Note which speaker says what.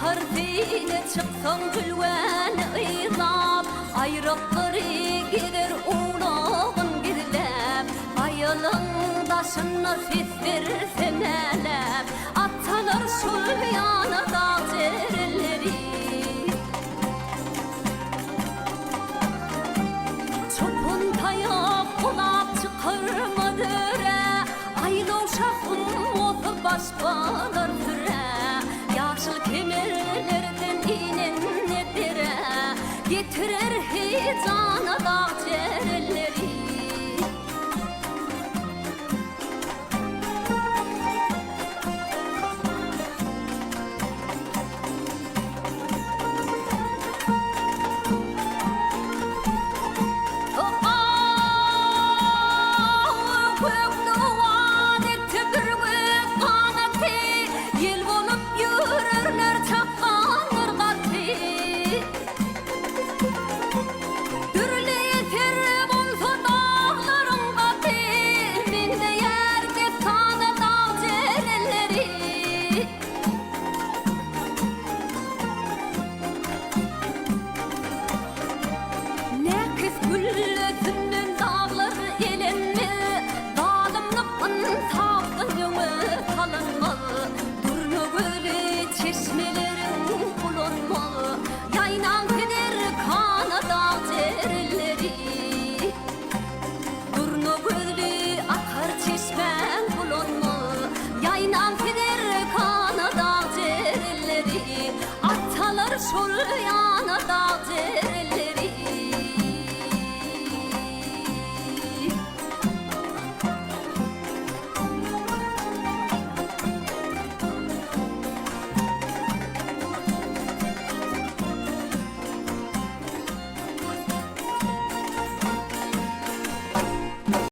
Speaker 1: Ahırtine çıksam gülven ıylap Ayrıkları gider uğrağın gidilep Ayılın taşını fittir semelep Atalar şul yana dağ cerleri Çopun tayak kulak çıkarmadır Aylı uşağın otu başbalar süre Yaşıl kemerlerden inen nedir Getirir hicana dağ cerleri Atalar şol